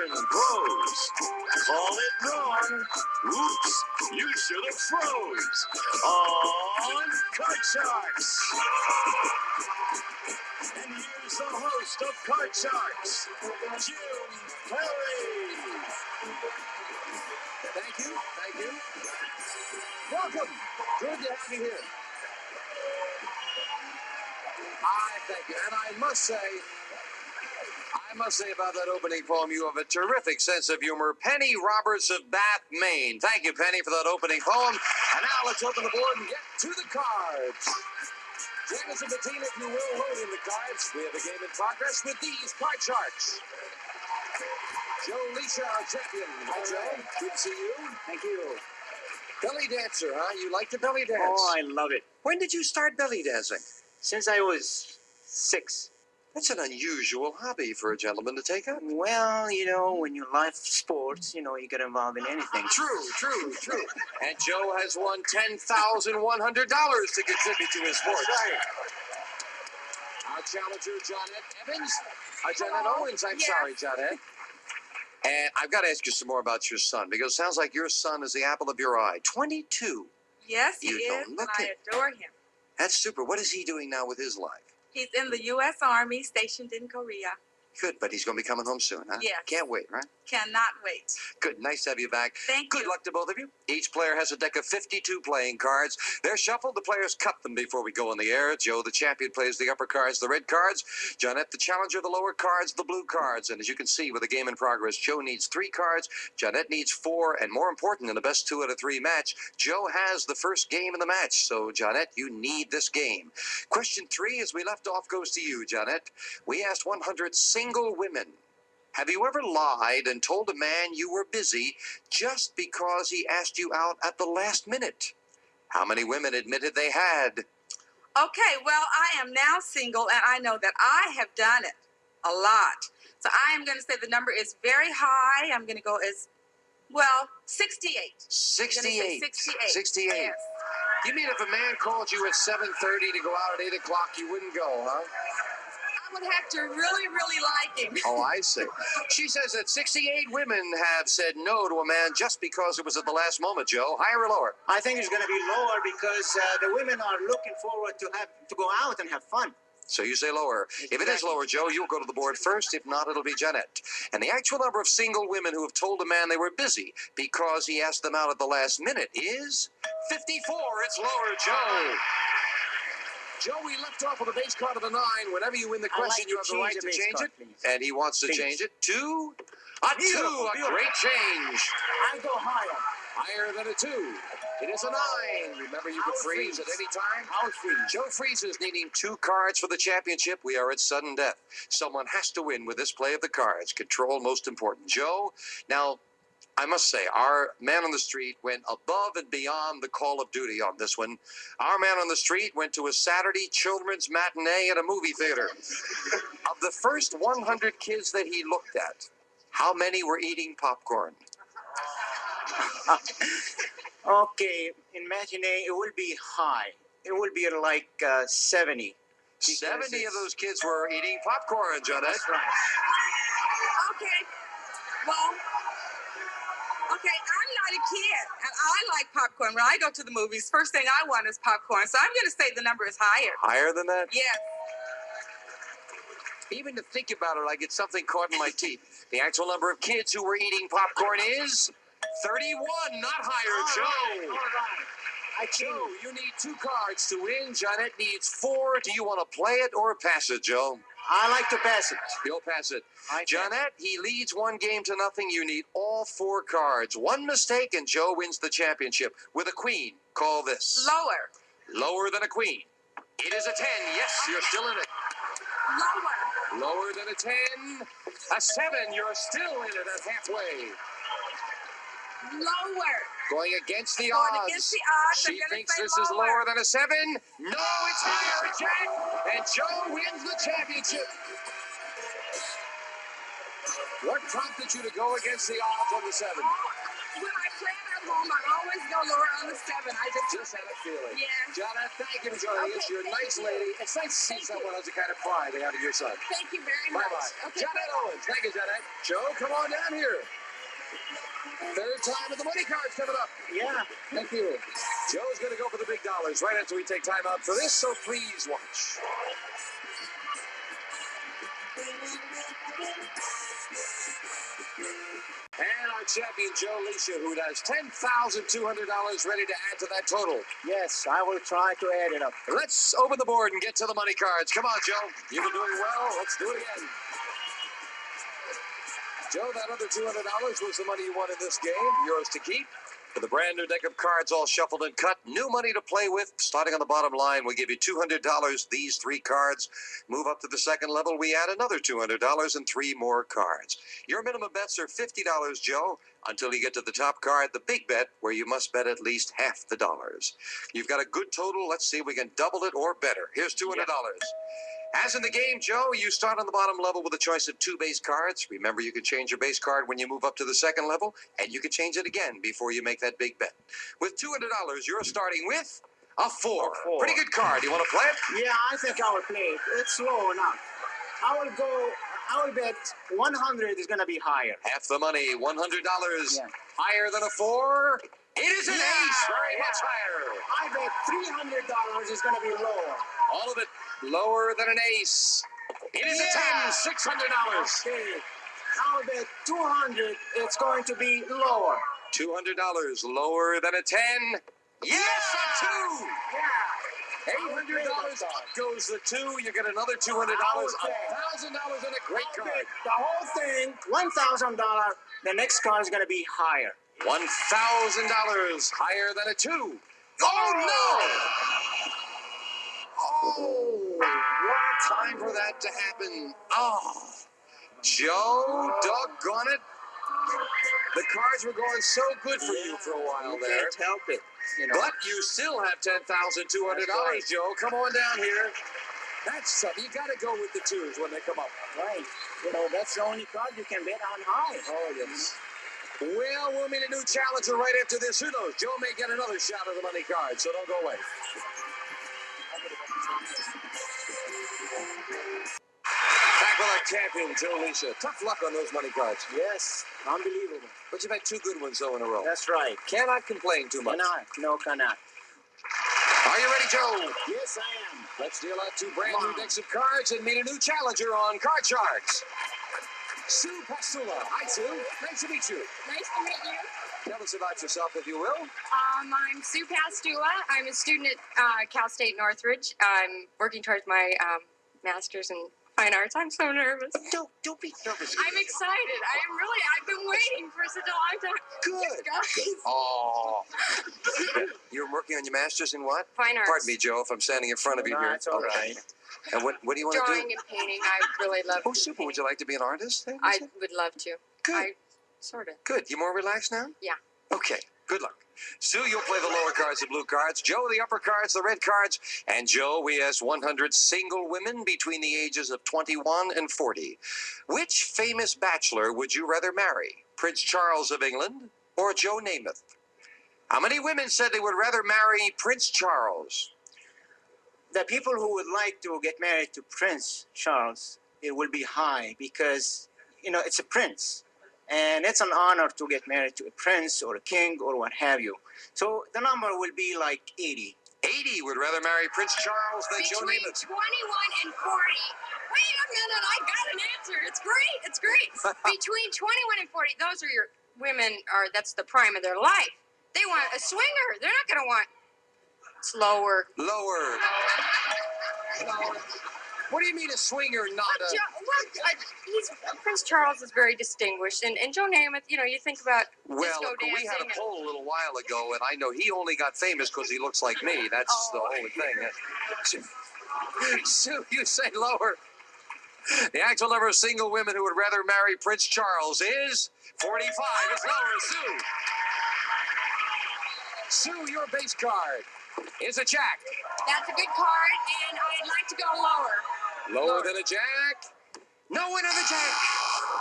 Action pros. Call it wrong. Oops, you should have froze. On Card Sharks. And here's the host of Card Sharks, Jim Perry. Thank you. Welcome. Good to have you here. Thank you. And I must say about that opening poem, you have a terrific sense of humor. Penny Roberts of Bath, Maine. Thank you, Penny, for that opening poem. And now let's open the board and get to the cards. Janice and Bettina, if you will, load in the cards. We have a game in progress with these Card Sharks. Joe Leisha, our champion. Hi, Joe. Good to see you. Thank you. Belly dancer, huh? You like to belly dance? Oh, I love it. When did you start belly dancing? Since I was 6. That's an unusual hobby for a gentleman to take up. Well, you know, when you like sports, you know, you get involved in anything. True. And Joe has won $10,100 to contribute to his sports. That's right. Our challenger, Johnette Evans. Johnette Owens, I'm sorry, Johnette. And I've got to ask you some more about your son, because it sounds like your son is the apple of your eye. 22. Yes, he You is, don't and look I it. adore him. That's super. What is he doing now with his life? He's in the U.S. Army, stationed in Korea. Good, but he's going to be coming home soon, huh? Yes. Can't wait, right? Cannot wait. Good. Nice to have you back. Thank Good you. luck to both of you. Each player has a deck of 52 playing cards. They're shuffled. The players cut them before we go on the air. Joe, the champion, plays the upper cards, the red cards. Johnette, the challenger, the lower cards, the blue cards. And as you can see with the game in progress, Joe needs 3 cards. Johnette needs 4. And more important, in the best 2 out of 3 match, Joe has the first game in the match. So, Johnette, you need this game. Question 3, as we left off, goes to you, Johnette. We asked 100 single women. Have you ever lied and told a man you were busy just because he asked you out at the last minute? How many women admitted they had? Okay, well, I am now single, and I know that I have done it a lot. So I am going to say the number is very high. I'm going to go as, well, 68. 68. 68. Yes. You mean if a man called you at 7:30 to go out at 8 o'clock, you wouldn't go, huh? I would have to really like him. Oh, I see. She says that 68 women have said no to a man just because it was at the last moment, Joe. Higher or lower? I think it's going to be lower because the women are looking forward to go out and have fun. So you say lower. If it is lower, Joe, you'll go to the board first. If not, it'll be Jeanette. And the actual number of single women who have told a man they were busy because he asked them out at the last minute is 54. It's lower, Joe. Joe, we left off with a base card of a 9. Whenever you win the question, you have the right to change it. And he wants to change it to a 2. A great change. I go higher. Higher than a 2. It is a 9. Remember, you can freeze at any time. I'll freeze. Joe freezes, needing 2 cards for the championship. We are at sudden death. Someone has to win with this play of the cards. Control most important. Joe, now, I must say, our man on the street went above and beyond the call of duty on this one. Our man on the street went to a Saturday children's matinee at a movie theater. Of the first 100 kids that he looked at, how many were eating popcorn? Okay, in matinee, it will be high. It will be like 70. 70 of those kids were eating popcorn, Johnette. That's right. Okay, well, okay, I'm not a kid, and I like popcorn. When I go to the movies, first thing I want is popcorn. So I'm going to say the number is higher. Higher than that? Yes. Even to think about it, I get something caught in my teeth. The actual number of kids who were eating popcorn is 31, not higher, Joe. All right. Joe, you need 2 cards to win. Johnette needs 4. Do you want to play it or pass it, Joe? I like to pass it. You'll pass it. I Johnette, he leads 1 game to nothing. You need all 4 cards. 1 mistake and Joe wins the championship with a queen. Call this. Lower. Lower than a queen. It is a 10. Yes, you're still in it. Lower. Lower than a 10. A 7. You're still in it at halfway. Lower. Going against the Going odds. against the odds. She thinks this is lower than a 7. No, it's higher, Jack. And Joe wins the championship. What prompted you to go against the odds on the 7? when I play at home, I always go lower on the 7. I Just had a feeling. Yeah. Janet, thank you for joining us. You're a nice lady. It's nice to see someone has the kind of pride they have in your son. Thank you very much. Bye-bye. Okay. Janet Owens. Thank you, Janet. Joe, come on down here. Third time with the money cards coming up. Yeah, thank you. Joe's going to go for the big dollars right after we take time out for this, so please watch. And our champion, Joe Leisha, who has $10,200 ready to add to that total. Yes, I will try to add it up. Let's open the board and get to the money cards. Come on, Joe. You've been doing well. Let's do it again. Joe, that other $200 was the money you won in this game. Yours to keep. With a brand new deck of cards all shuffled and cut, new money to play with. Starting on the bottom line, we give you $200. These 3 cards. Move up to the second level, we add another $200 and 3 more cards. Your minimum bets are $50, Joe, until you get to the top card, the big bet, where you must bet at least half the dollars. You've got a good total. Let's see if we can double it or better. Here's $200. As in the game, Joe, you start on the bottom level with a choice of 2 base cards. Remember, you can change your base card when you move up to the second level, and you can change it again before you make that big bet. With $200, you're starting with a 4. Pretty good card. You want to play it? Yeah, I think I will play it. It's low enough. I will bet 100 is going to be higher. Half the money, $100. Yeah. Higher than a 4? It is an Yeah, ace. Very yeah. much higher. I bet $300 is going to be lower. All of it lower than an ace. It is a 10, $600. Okay. I'll bet 200 it's going to be lower. $200 lower than a 10. Yes, a 2. Yeah. $800 up goes the 2. You get another $200, $1,000 and a great I'll card. bet the whole thing, $1,000. The next card is going to be higher. $1,000 higher than a 2. Oh no! Oh, what a time for that to happen. Oh, Joe, doggone it. The cards were going so good for you for a while You there. can't help it. You know. But you still have $10,200, right. Joe. Come on down here. That's something. You got to go with the 2s when they come up. Right. You know, that's the only card you can bet on high. Oh, yes. Well, we'll meet a new challenger right after this. Who knows? Joe may get another shot at the money card, so don't go away. Back with our champion, Joe Leisha. Tough luck on those money cards. Yes, unbelievable. But you've had 2 good ones, though, in a row. That's right. Cannot complain too much. Cannot. No, cannot. Are you ready, Joe? Yes, I am. Let's deal out 2 brand new decks of cards and meet a new challenger on Card Sharks. Sue Pastula. Hi, Sue. Nice to meet you. Nice to meet you. Tell us about yourself, if you will. I'm Sue Pastula. I'm a student at Cal State Northridge. I'm working towards my master's in fine arts. I'm so nervous. Don't be nervous. I'm excited. I've been waiting for such a long time. Good. Guys. Oh. You're working on your master's in what? Fine arts. Pardon me, Joe, if I'm standing in front of you No, here. it's all right. And what do you want to Drawing do? and painting. I really love Oh, super. Would you like to be an artist? Then, I would love to. Good. Sort of. Good. You more relaxed now? Yeah. Okay. Good luck. Sue, you'll play the lower cards, the blue cards. Joe, the upper cards, the red cards. And Joe, we asked 100 single women between the ages of 21 and 40. Which famous bachelor would you rather marry? Prince Charles of England or Joe Namath? How many women said they would rather marry Prince Charles? The people who would like to get married to Prince Charles, it will be high because, you know, it's a prince. And it's an honor to get married to a prince or a king or what have you. So the number will be like 80. 80 would rather marry Prince Charles than Joe Between Namath. 21 and 40. Wait a minute, I got an answer. It's great. It's great. Between 21 and 40, those are your women. That's the prime of their life. They want a swinger. They're not going to want slower. Lower. What do you mean a swinger, not a... Prince Charles is very distinguished, and Joe Namath, you know, you think about Well, disco dancing. we had a poll a little while ago, and I know he only got famous because he looks like me. That's the whole thing. Sue, you say lower. The actual number of single women who would rather marry Prince Charles is 45. It's lower, Sue. Sue, your base card is a jack. That's a good card, and I'd like to go lower. Lower than a jack. No winner, the jack.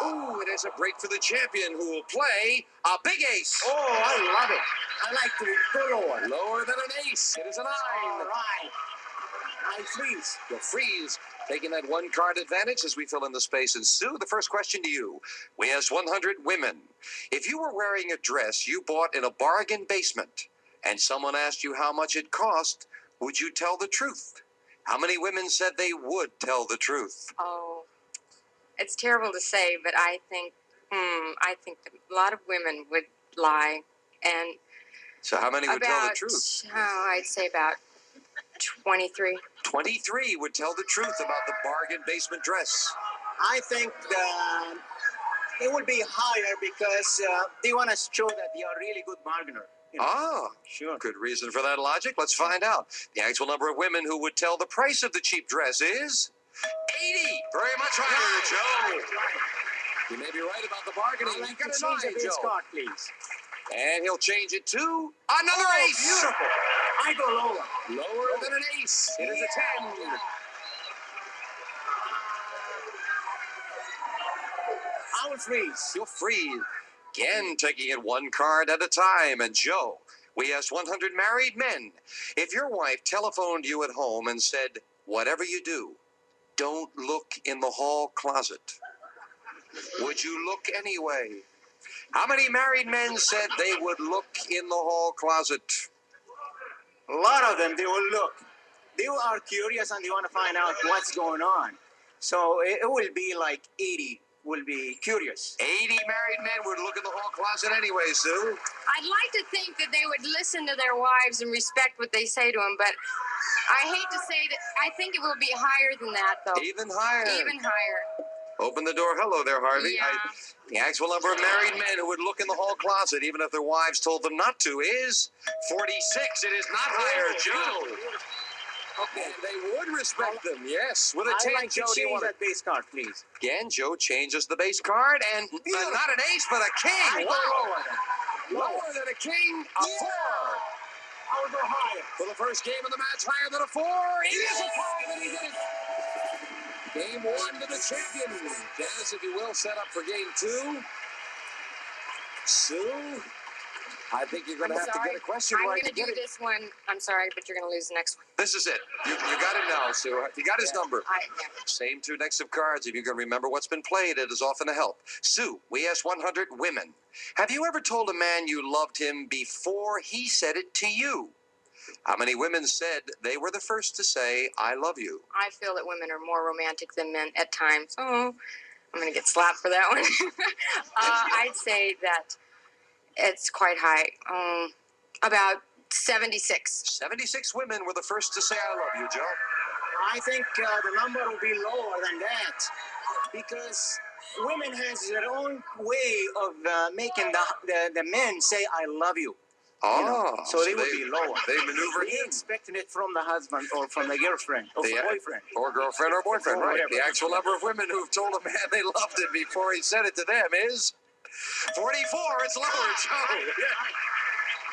Ooh, it is a break for the champion who will play a big ace. Oh, I love it. I like to go lower. Lower than an ace. It is a 9. All right. I freeze. You'll freeze, taking that one card advantage as we fill in the space. And Sue, the first question to you. We asked 100 women. If you were wearing a dress you bought in a bargain basement and someone asked you how much it cost, would you tell the truth? How many women said they would tell the truth? Oh, it's terrible to say, but I think that a lot of women would lie. And So how many would tell the truth? I'd say about 23. 23 would tell the truth about the bargain basement dress. I think it will be higher because they want to show that they are really good bargainer. You know? Ah, Sure. good reason for that logic. Let's find out. The actual number of women who would tell the price of the cheap dress is 80. Very much higher, Joe. You may be right about the bargaining. I'd like You to got a change 9, the base Joe. card, please. And he'll change it to another Oh, ace. beautiful. I go lower. Lower than an ace. It is a 10. I will freeze. You'll freeze. Again, taking it one card at a time. And Joe, we asked 100 married men. If your wife telephoned you at home and said, whatever you do, don't look in the hall closet, would you look anyway? How many married men said they would look in the hall closet? A lot of them, they will look. They are curious and they want to find out what's going on. So it will be like 80 will be curious. 80 married men would look in the hall closet anyway, Sue. I'd like to think that they would listen to their wives and respect what they say to them, but I hate to say that. I think it will be higher than that, though. Even higher. Even higher. Open the door. Hello there, Harvey. Yeah. The actual number of married men who would look in the hall closet, even if their wives told them not to, is 46. It is not higher, Joe. Okay. And they would respect them, yes. With a 10, I'd like to Joe, do you change want to... that base card, please. Again, Joe changes the base card, and not an ace, but a I king. go lower then. Lower than a king, a 4. I will go higher. For the first game of the match, higher than a 4. It is a 5, and he did it. Game 1 to the champion. Jazz, if you will, set up for game 2. Sue, I think you're going to have to get a question I'm right going to to get do it. this one. I'm sorry, but you're going to lose the next one. This is it. You got it now, Sue. You got his number. Yeah. Same 2 decks of cards. If you can remember what's been played, it is often a help. Sue, we asked 100 women. Have you ever told a man you loved him before he said it to you? How many women said they were the first to say, I love you? I feel that women are more romantic than men at times. Oh, I'm going to get slapped for that one. I'd say that it's quite high. About 76. 76 women were the first to say, I love you, Joe. I think the number will be lower than that because women has their own way of making the men say I love you. Oh, You know, so they would be lower. They maneuver They in. expecting it from the husband or from the girlfriend or The- from boyfriend. Or girlfriend or boyfriend, Or right. whatever. The actual number of women who've told a man they loved him before he said it to them is 44. It's lower,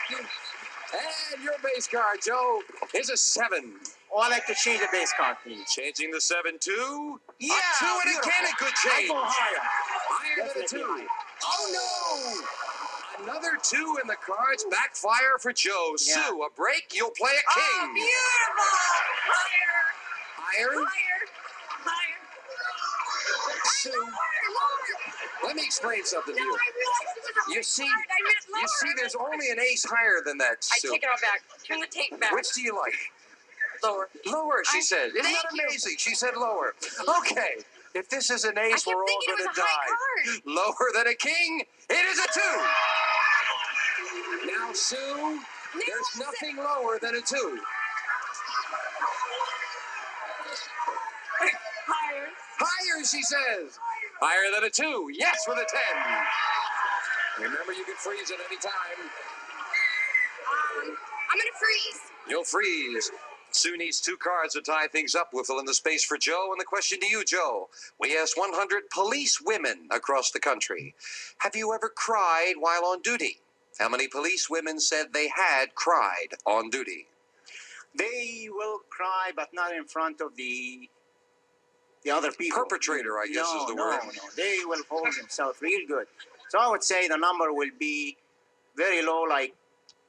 Joe. And your base card, Joe, is a 7. Oh, I like to change the base card, please. Changing the 7 to a 2, Yeah, and beautiful. again a good I change. go higher. Higher than a 2. Definitely Oh, no. Another 2 in the cards. Backfire for Joe. Yeah. Sue, a break. You'll play a Oh, king. beautiful! Higher. Higher. Sue, let me explain something to No, you. I realized it was a You see, hard. I meant lower. you see, there's only an ace higher than that, I Sue. take it all back. Turn the tape back. Which do you like? Lower. Lower, she I- said. Isn't thank that you. amazing? She said lower. Okay. If this is an I ace, kept we're all thinking it going was to a die. high card. Lower than a king, it is a 2. Now, Sue, there's nothing lower than a 2. Higher. Higher, she says. Higher than a 2. Yes, with a 10. Remember, you can freeze at any time. I'm gonna freeze. You'll freeze. Sue needs 2 cards to tie things up. We'll fill in the space for Joe. And the question to you, Joe. We asked 100 police women across the country. Have you ever cried while on duty? How many police women said they had cried on duty? They will cry, but not in front of the the other people. Perpetrator, I guess, is the word. No. They will hold themselves real good. So I would say the number will be very low, like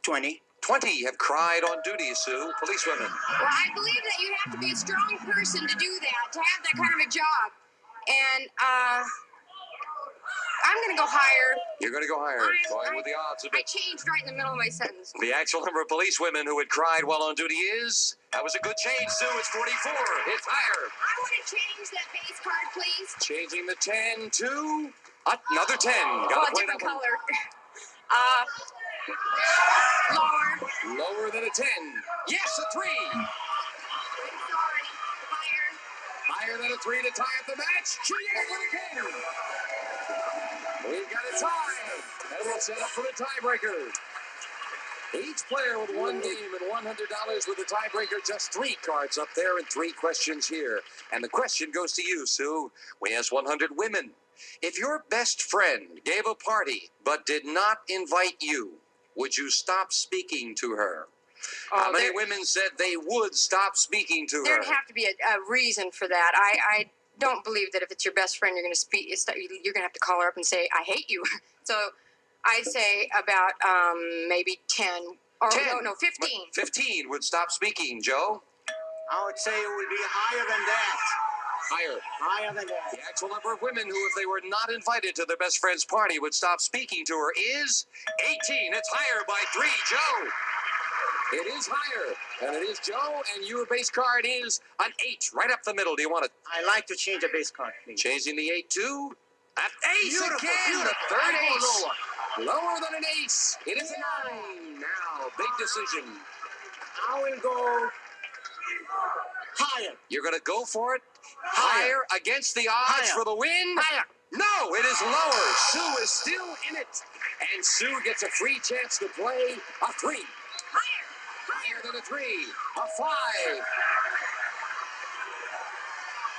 20. 20 have cried on duty, Sue. Policewomen. Well, I believe that you have to be a strong person to do that, to have that kind of a job. And I'm going to go higher. You're going to go higher. Going with the odds a I bit. changed right in the middle of my sentence. The actual number of policewomen who had cried while on duty is... That was a good change, Sue. It's 44. It's higher. I want to change that base card, please. Changing the 10 to... Another 10. Oh, Got a to play different that one. color. Lower. Lower than a 10. Yes, a 3. I'm sorry. Higher. Higher than a 3 to tie up the match. She did it with a 10. We've got a tie. And we'll set up for the tiebreaker. Each player with one game and $100 with the tiebreaker. Just 3 cards up there and 3 questions here. And the question goes to you, Sue. We asked 100 women. If your best friend gave a party but did not invite you, would you stop speaking to her? How many women said they would stop speaking to her? There'd have to be a reason for that. I don't believe that if it's your best friend, you're going to speak. You're going to have to call her up and say, "I hate you." So I'd say about maybe 10 or 10. No, 15. 15 would stop speaking, Joe. I would say it will be higher than that. Higher. Higher than that. The actual number of women who, if they were not invited to their best friend's party, would stop speaking to her is 18. It's higher by 3, Joe. It is higher, and it is Joe, and your base card is an 8, right up the middle. Do you want it? I like to change a base card, please. Changing the 8 to an ace Beautiful, again. beautiful. The third I go ace. lower. Lower than an ace. It is a 9. Now, big decision. I will go higher. You're going to go for it? Higher against the odds Higher. for the win? Higher. No, it is lower. Sue is still in it. And Sue gets a free chance to play a 3. Higher than a 3. A 5.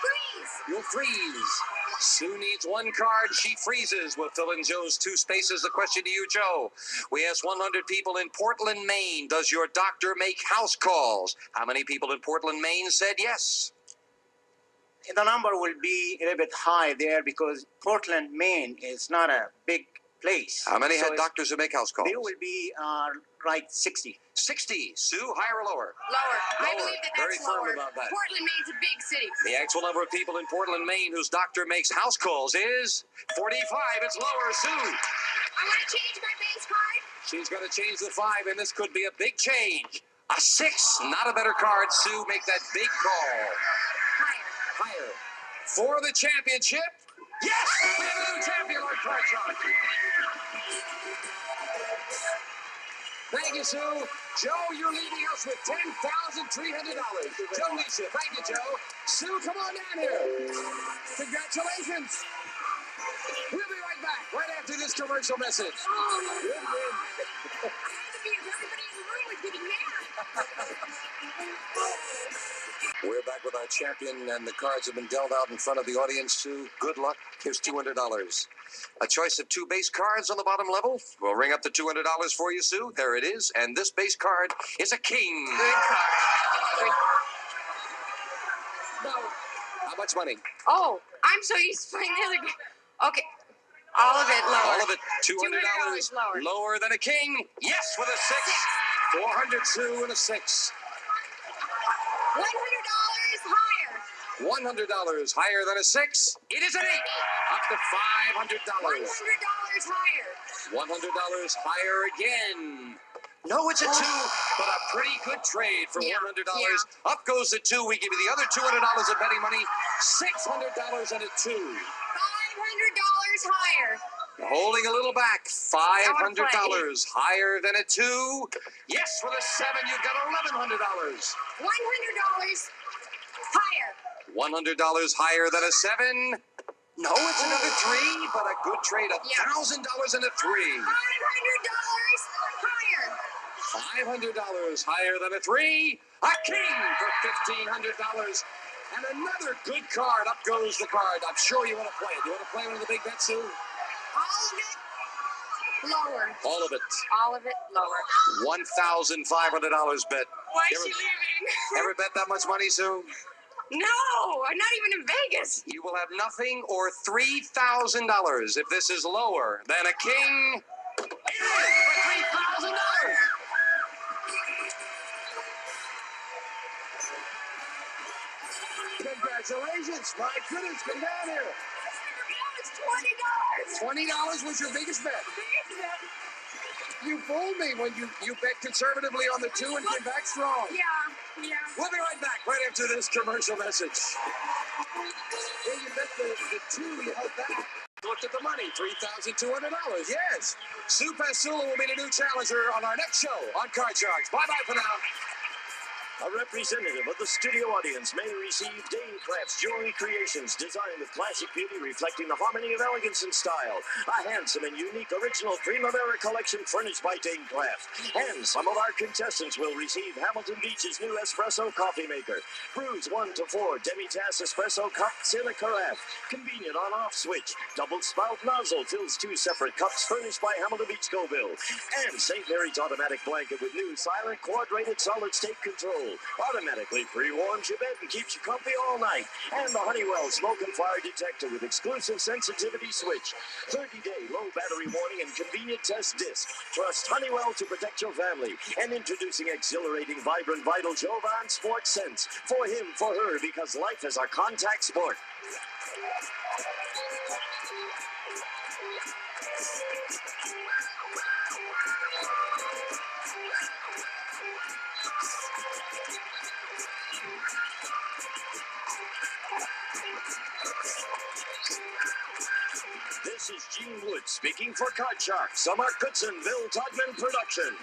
Freeze. You'll freeze. Sue needs 1 card. She freezes. We'll fill in Joe's 2 spaces. The question to you, Joe. We asked 100 people in Portland, Maine, does your doctor make house calls? How many people in Portland, Maine said yes? The number will be a little bit high there because Portland, Maine is not a big place. How many So had doctors who make house calls? They will be like 60. 60. Sue, higher or lower? Lower. I Lower. believe Very that's firm lower. about that. Portland, Maine's a big city. The actual number of people in Portland, Maine whose doctor makes house calls is 45. It's lower. Sue. I want to change my base card. She's going to change the 5, and this could be a big change. A 6. Not a better card. Sue, make that big call. Higher. Higher. For the championship. Yes! We have a new champion on card chart. Thank you, Sue. Joe, you're leading us with $10,300. Joe Nisha, thank you, Joe. Sue, come on down here. Congratulations. We'll be right back, right after this commercial message. Oh, good win. I had to be if everybody in the room was getting mad. We're back with our champion, and the cards have been dealt out in front of the audience, Sue. Good luck. Here's $200. A choice of 2 base cards on the bottom level. We'll ring up the $200 for you, Sue. There it is. And this base card is a king. Good card. No. How much money? Oh, I'm so used to playing the other game. Okay. All of it lower. All of it, $200 lower. Lower than a king. Yes, with a 6. 400, Sue, and a 6. $100 higher. $100 higher than a 6. It is an 8. Up to $500. $100 higher. $100 higher again. No, it's a 2, but a pretty good trade for $100. Yeah. Up goes the 2. We give you the other $200 of betting money. $600 and a 2. $500 higher. Holding a little back. $500 play. higher than a 2. Yes, with a 7, you've got $1,100. $100 higher. $100 higher than a 7. No, it's another 3, but a good trade. $1,000 and a 3. $500 higher. $500 higher than a 3. A king for $1,500. And another good card. Up goes the card. I'm sure you want to play it. You want to play one of the big bets, Sue? All of it lower. All of it. All of it lower. $1,500 bet. Why is she leaving? Ever bet that much money, Sue? No, I'm not even in Vegas. You will have nothing or $3,000 if this is lower than a king. It is for $3,000. Congratulations. My goodness, come down here. It's $20. $20 was your biggest bet. Biggest bet. You fooled me when you bet conservatively on the 2 and came back strong. Yeah. We'll be right back right after this commercial message. Well, you bet the 2, you held back. Looked at the money, $3,200. Yes. Sue Pasula will be the new challenger on our next show on Card Sharks. Bye-bye for now. A representative of the studio audience may receive Dane Craft's jewelry creations designed with classic beauty reflecting the harmony of elegance and style. A handsome and unique original Primavera collection furnished by Dane Craft. And some of our contestants will receive Hamilton Beach's new espresso coffee maker. Brews 1 to 4 demi-tasse espresso cups in a carafe. Convenient on-off switch. Double spout nozzle fills 2 separate cups furnished by Hamilton Beach Scoville. And St. Mary's automatic blanket with new silent quad-rated solid state control. Automatically pre-warms your bed and keeps you comfy all night. And the Honeywell smoke and fire detector with exclusive sensitivity switch. 30-day low battery warning and convenient test disc. Trust Honeywell to protect your family. And introducing exhilarating, vibrant, vital Jovan Sport Sense. For him, for her, because life is a contact sport. This is Gene Wood speaking for Card Sharks, a Mark Goodson, Bill Todman production.